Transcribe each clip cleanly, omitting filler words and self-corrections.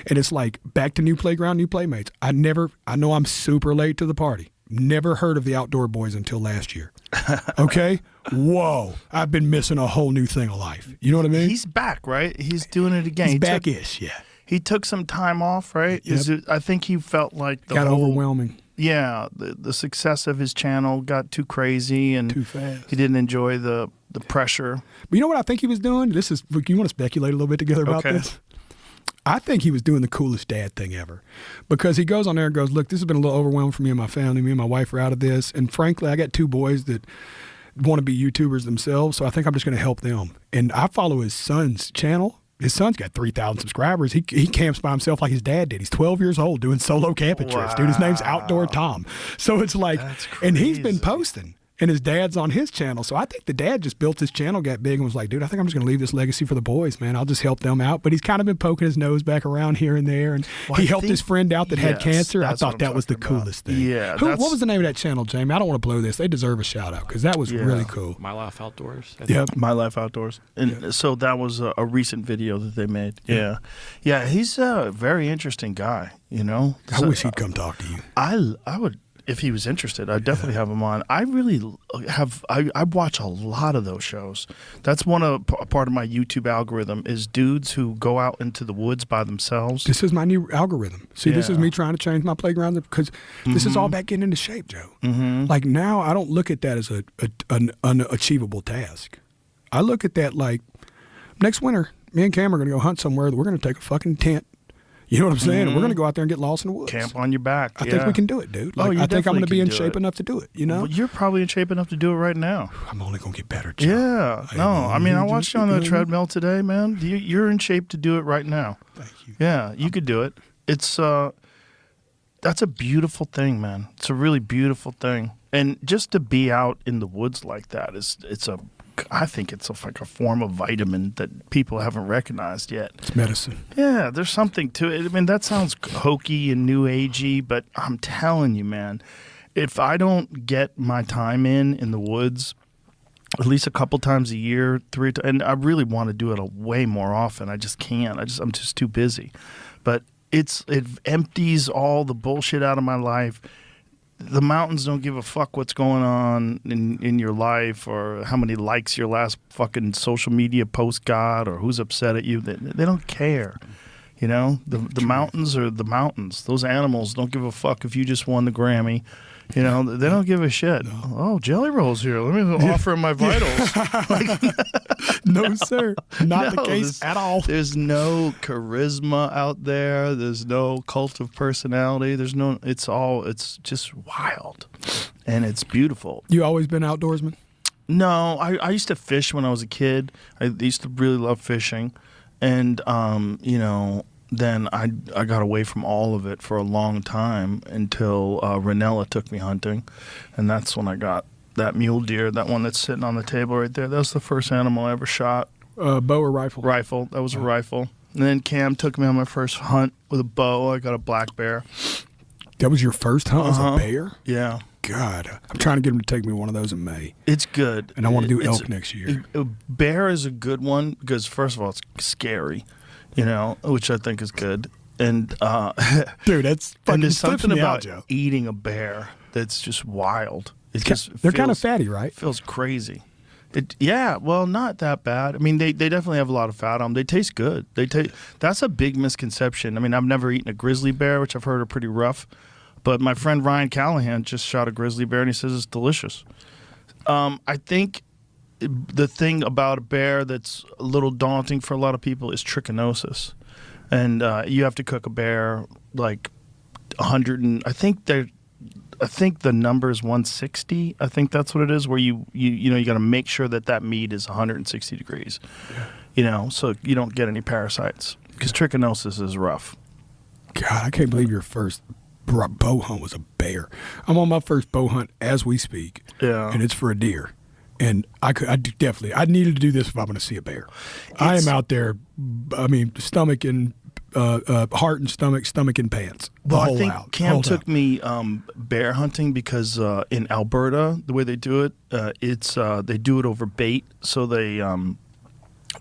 And it's like, back to new playground, new playmates. I know I'm super late to the party. Never heard of the Outdoor Boys until last year. Okay? Whoa. I've been missing a whole new thing of life. You know what I mean? He's back, right? He's doing it again. He's back-ish, yeah. He took some time off, right? Yep. I think he felt like got overwhelming. Yeah, the success of his channel got too crazy and too fast. He didn't enjoy the pressure. But you know what I think he was doing? You want to speculate a little bit together about this? I think he was doing the coolest dad thing ever, because he goes on there and goes, look, this has been a little overwhelming for me and my family. Me and my wife are out of this. And frankly, I got 2 boys that want to be YouTubers themselves, so I think I'm just going to help them. And I follow his son's channel. His son's got 3,000 subscribers. He camps by himself like his dad did. He's 12 years old doing solo camping trips. Dude, his name's Outdoor Tom. So it's like, and he's been posting. And his dad's on his channel. So I think the dad just built his channel, got big, and was like, dude, I think I'm just going to leave this legacy for the boys, man. I'll just help them out. But he's kind of been poking his nose back around here and there. And he helped his friend out that had cancer. I thought that was the coolest thing. Yeah. What was the name of that channel, Jamie? I don't want to blow this. They deserve a shout out because that was really cool. My Life Outdoors. Yep. My Life Outdoors. And so that was a recent video that they made. Yeah. Yeah, he's a very interesting guy, you know. I wish he'd come talk to you. I would. If he was interested, I'd definitely have him on. I really have. I watch a lot of those shows. That's a part of my YouTube algorithm is dudes who go out into the woods by themselves. This is my new algorithm. See, this is me trying to change my playground because this is all about getting into shape, Joe. Like now, I don't look at that as an unachievable task. I look at that like next winter, me and Cam are going to go hunt somewhere. We're going to take a fucking tent. You know what I'm saying? And we're going to go out there and get lost in the woods. Camp on your back. I think we can do it, dude. Like, I think I'm going to be in shape enough to do it, you know? Well, you're probably in shape enough to do it right now. I'm only going to get better, Joe. Yeah. I watched you on the treadmill today, man. You're in shape to do it right now. Thank you. Yeah, you could do it. It's that's a beautiful thing, man. It's a really beautiful thing. And just to be out in the woods like that I think it's like a form of vitamin that people haven't recognized yet. It's medicine. Yeah, there's something to it. I mean, that sounds hokey and new agey, but I'm telling you, man, if I don't get my time in the woods at least a couple times a year, and I really want to do it way more often. I just can't. I'm just too busy. But it empties all the bullshit out of my life. The mountains don't give a fuck what's going on in your life or how many likes your last fucking social media post got or who's upset at you. They don't care. You know, the mountains are the mountains. Those animals don't give a fuck if you just won the Grammy. You know, they don't give a shit. No. Oh, Jelly Roll's here. Let me offer him my vitals. No, sir. Not the case at all. There's no charisma out there. There's no cult of personality. It's just wild. And it's beautiful. You always been outdoorsman? No, I used to fish when I was a kid. I used to really love fishing. And, then I got away from all of it for a long time until Ranella took me hunting. And that's when I got that mule deer, that one that's sitting on the table right there. That was the first animal I ever shot. Bow or rifle? Rifle. That was a rifle. And then Cam took me on my first hunt with a bow. I got a black bear. That was your first hunt as a bear? Yeah. God, I'm trying to get him to take me one of those in May. It's good. And I want to do elk next year. A bear is a good one because, first of all, it's scary, which I think is good. And dude, that's fucking and there's something about Joe. Eating a bear that's just wild. They're kind of fatty, right? Feels crazy. Well, not that bad. I mean, they definitely have a lot of fat on them. They taste good. That's a big misconception. I mean, I've never eaten a grizzly bear, which I've heard are pretty rough. But my friend Ryan Callahan just shot a grizzly bear, and he says it's delicious. I think the thing about a bear that's a little daunting for a lot of people is trichinosis. And you have to cook a bear like 100 and I think the number is 160. I think that's what it is, where you got to make sure that meat is 160 degrees. Yeah. So you don't get any parasites because trichinosis is rough. God, I can't believe your first bow hunt was a bear. I'm on my first bow hunt as we speak. Yeah. And it's for a deer. And I needed to do this if I'm going to see a bear. I am out there, stomach and heart and stomach and pants. Well, I think Cam took me bear hunting because in Alberta, the way they do it, it's they do it over bait. So they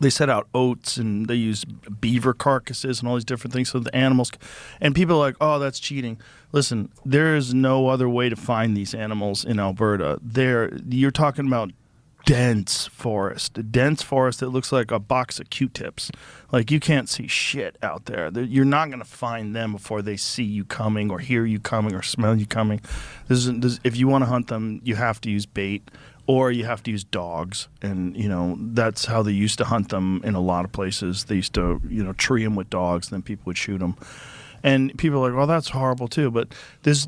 they set out oats and they use beaver carcasses and all these different things so the animals, and people are like, oh, that's cheating. Listen, there is no other way to find these animals in Alberta. You're talking about dense forest that looks like a box of Q-tips. Like, you can't see shit out there. You're not going to find them before they see you coming or hear you coming or smell you coming. If you want to hunt them, you have to use bait or you have to use dogs. And, that's how they used to hunt them in a lot of places. They used to, tree them with dogs, and then people would shoot them. And people are like, well, that's horrible too. But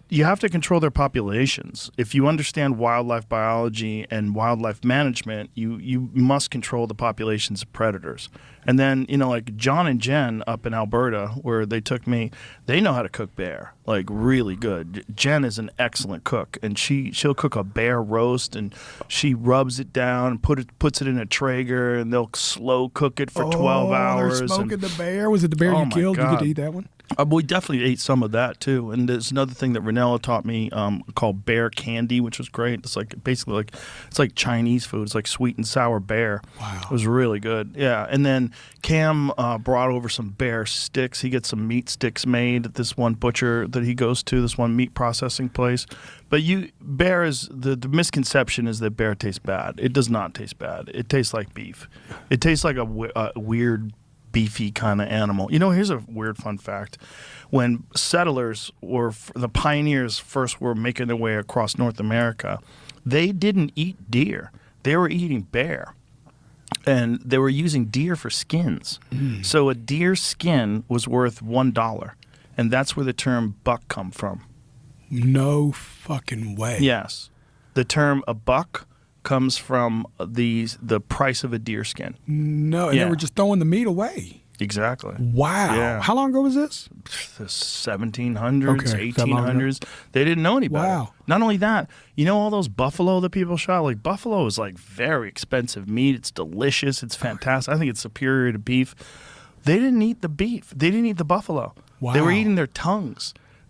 you have to control their populations. If you understand wildlife biology and wildlife management, you must control the populations of predators. And then, like John and Jen up in Alberta, where they took me, they know how to cook bear, like really good. Jen is an excellent cook, and she'll cook a bear roast, and she rubs it down and puts it in a Traeger, and they'll slow cook it for 12 hours. They're smoking the bear. Was it the bear you killed? God. You get to eat that one? We definitely ate some of that too, and there's another thing that Ranella taught me called bear candy, which was great. It's like basically it's like Chinese food. It's like sweet and sour bear. Wow, it was really good. Yeah, and then Cam brought over some bear sticks. He gets some meat sticks made at this one butcher that he goes to, this one meat processing place. But bear is the misconception is that bear tastes bad. It does not taste bad. It tastes like beef. It tastes like a weird, beefy kind of animal. Here's a weird fun fact. When settlers or the pioneers first were making their way across North America, they didn't eat deer. They were eating bear. And they were using deer for skins. So a deer skin was worth $1. And that's where the term buck come from. No fucking way. Yes. The term a buck comes from the price of a deer skin. No, and they were just throwing the meat away. Exactly. Wow. Yeah. How long ago was this? The 1700s, Okay, 1800s. They didn't know any better. Wow. Not only that, all those buffalo that people shot? Like, buffalo is like very expensive meat. It's delicious. It's fantastic. I think it's superior to beef. They didn't eat the beef. They didn't eat the buffalo. Wow. They were eating their tongues.